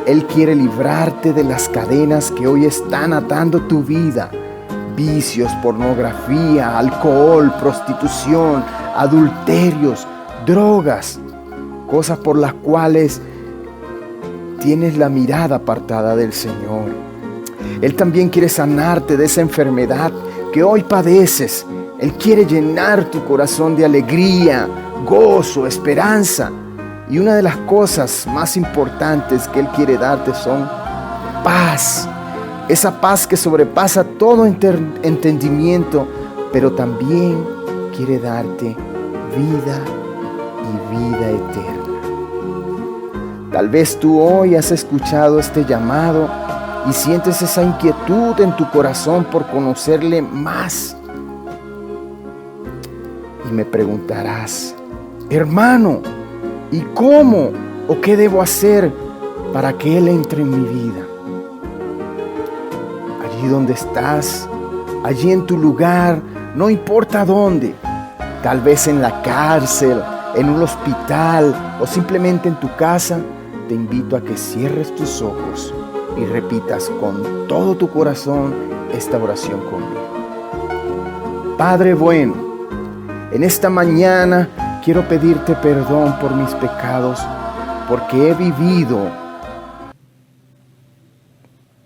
Él quiere librarte de las cadenas que hoy están atando tu vida. Vicios, pornografía, alcohol, prostitución, adulterios, drogas, cosas por las cuales tienes la mirada apartada del Señor. Él también quiere sanarte de esa enfermedad que hoy padeces. Él quiere llenar tu corazón de alegría, gozo, esperanza. Y una de las cosas más importantes que Él quiere darte son paz. Esa paz que sobrepasa todo entendimiento, pero también quiere darte vida y vida eterna. Tal vez tú hoy has escuchado este llamado y sientes esa inquietud en tu corazón por conocerle más. Y me preguntarás, hermano, ¿y cómo? ¿O qué debo hacer para que Él entre en mi vida? Allí donde estás, allí en tu lugar, no importa dónde, tal vez en la cárcel, en un hospital o simplemente en tu casa, te invito a que cierres tus ojos y repitas con todo tu corazón esta oración conmigo. Padre bueno, en esta mañana quiero pedirte perdón por mis pecados, porque he vivido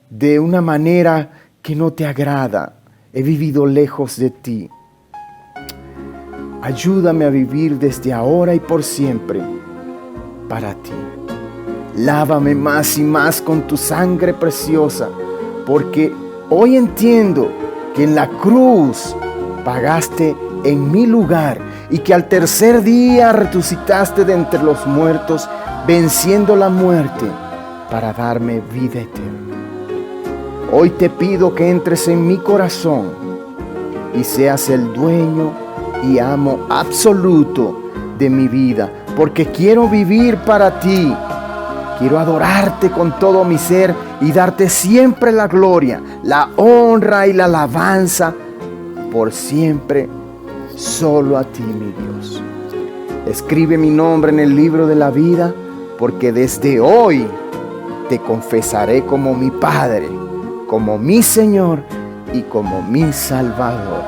de una manera que no te agrada. He vivido lejos de ti. Ayúdame a vivir desde ahora y por siempre para ti. Lávame más y más con tu sangre preciosa, porque hoy entiendo que en la cruz pagaste en mi lugar y que al tercer día resucitaste de entre los muertos, venciendo la muerte para darme vida eterna. Hoy te pido que entres en mi corazón y seas el dueño y amo absoluto de mi vida, porque quiero vivir para ti. Quiero adorarte con todo mi ser y darte siempre la gloria, la honra y la alabanza por siempre, solo a ti, mi Dios. Escribe mi nombre en el libro de la vida, porque desde hoy te confesaré como mi Padre, como mi Señor y como mi Salvador.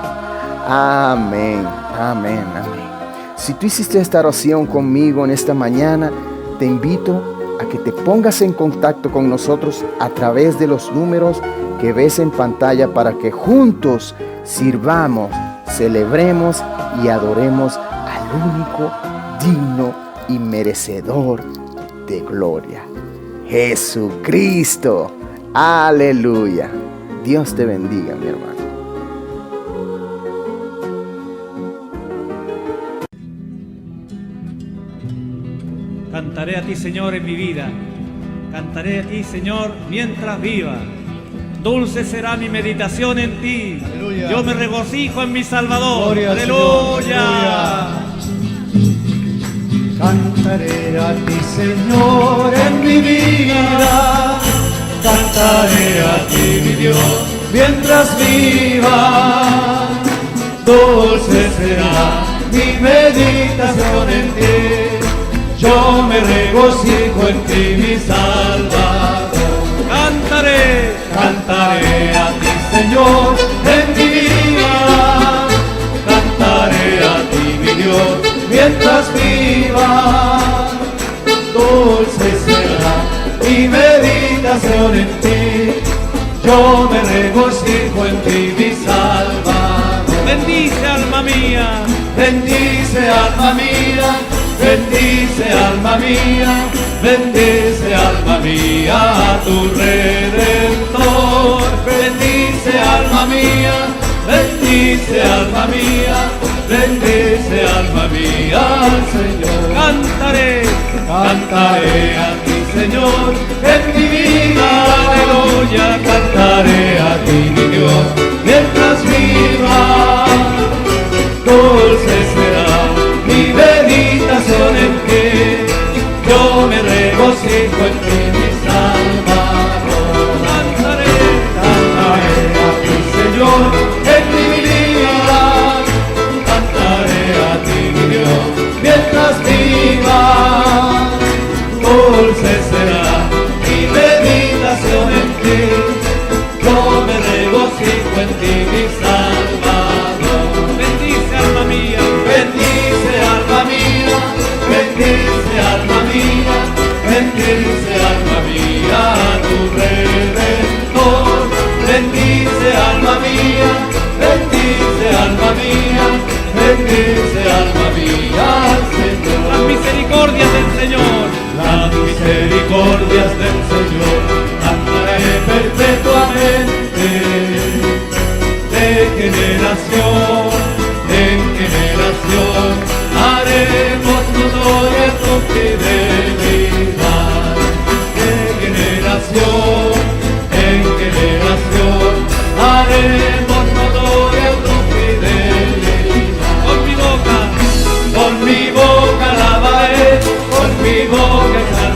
Amén, amén, amén. Si tú hiciste esta oración conmigo en esta mañana, te invito a que te pongas en contacto con nosotros a través de los números que ves en pantalla para que juntos sirvamos, celebremos y adoremos al único, digno y merecedor de gloria, Jesucristo. Aleluya. Dios te bendiga, mi hermano. Cantaré a ti, Señor, en mi vida. Cantaré a ti, Señor, mientras viva. Dulce será mi meditación en ti. Aleluya. Yo me regocijo en mi Salvador. Gloria al Aleluya. Señor, cantaré a ti, Señor, en mi vida. Cantaré a ti, mi Dios, mientras viva. Dulce será mi meditación en ti. Yo me regocijo en ti, mi Salvador. Cantaré, Cantaré a ti, Señor, en mi vida. Cantaré a ti, mi Dios, mientras viva. Dulce será mi meditación en ti. Yo me regocijo en ti, mi Salvador. bendice alma mía. Bendice alma mía, bendice alma mía, bendice alma mía a tu Redentor. Bendice alma mía, bendice alma mía, bendice alma mía al Señor. Cantaré, Cantaré a ti, Señor, en mi vida, aleluya. Cantaré a ti, mi Dios, mientras viva. Dulce será mi meditación en ti. Yo me regocijo en ti, mi Salvador. Cantaré a ti, Señor, en mi vida. Cantaré a ti, mi Dios, mientras viva. Dulce será mi meditación en ti. Yo me regocijo en ti, mi Salvador. bendice alma mía. Bendice alma mía, bendice alma mía, bendice alma mía a tu Redentor. Bendice alma mía, bendice alma mía, bendice alma mía al Señor. Las misericordias del Señor. Las misericordias del Señor cantaré perpetuamente, de generación en generación. Haremos notoria tu fidelidad, de generación en generación. Haremos notoria tu fidelidad. Con mi boca Con mi boca alabaré, con mi boca exaltaré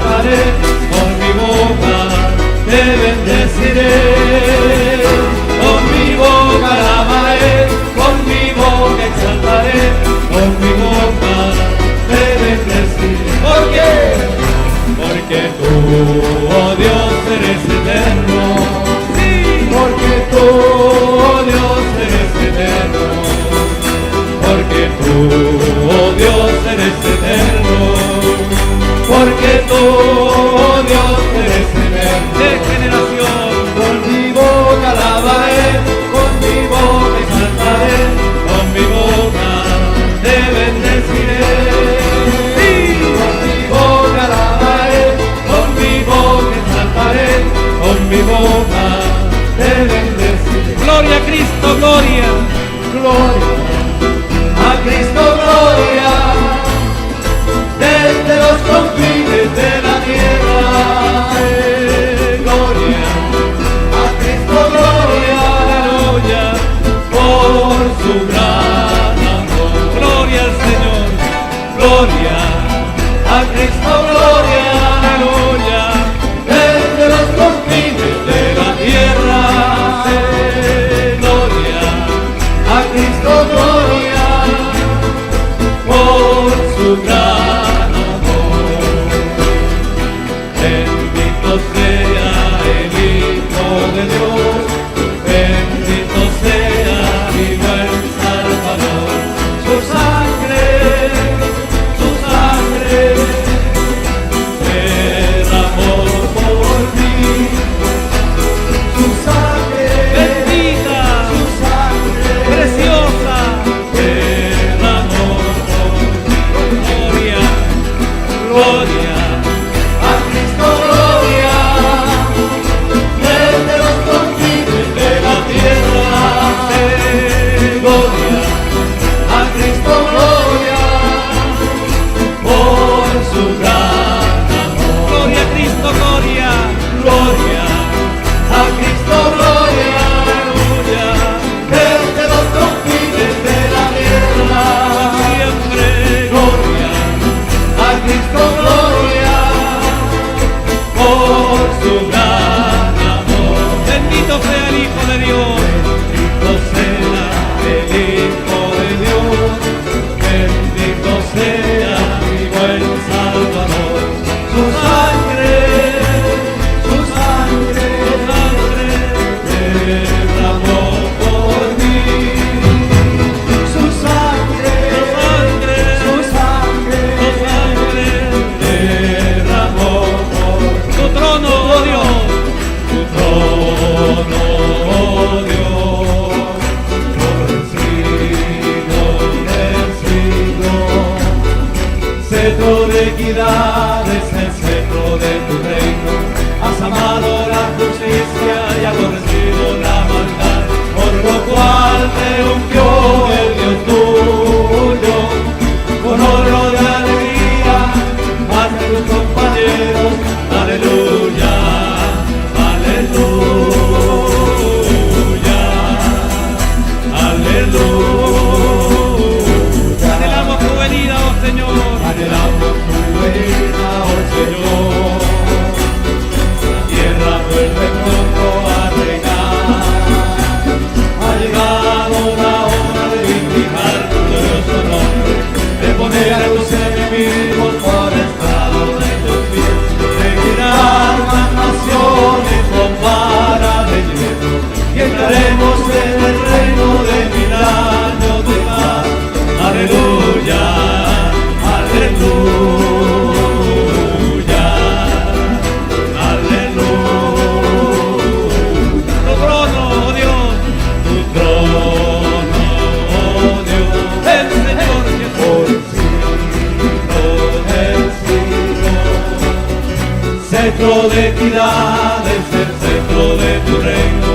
cetro de equidad es el cetro de tu reino.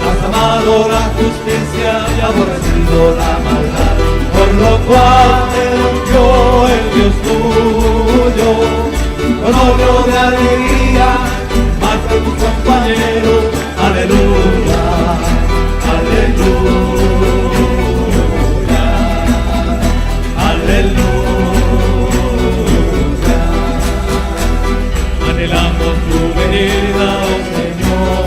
Has amado la justicia y aborrecido la maldad, por lo cual te ungió el Dios tuyo, con óleo de alegría, más que tus compañeros. Aleluya, aleluya, aleluya. Anhelamos tu venida, oh Señor,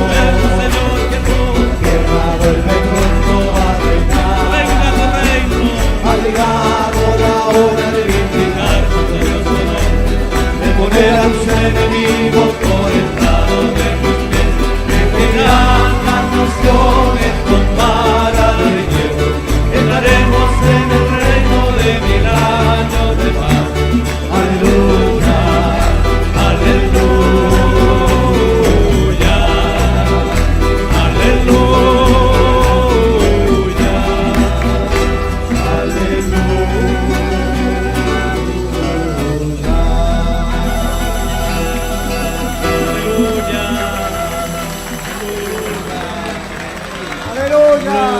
Señor Jesús. Tierra vuelve pronto a reinar. Venga tu reino. Ha llegado la hora de vindicar tu glorioso nombre, de poner a tus enemigos por estrado de tus pies, de crear las naciones con vara de hierro. Entraremos en el reino de 1000 años de paz. Aleluya, aleluya, aleluya, Aleluya. Aleluya.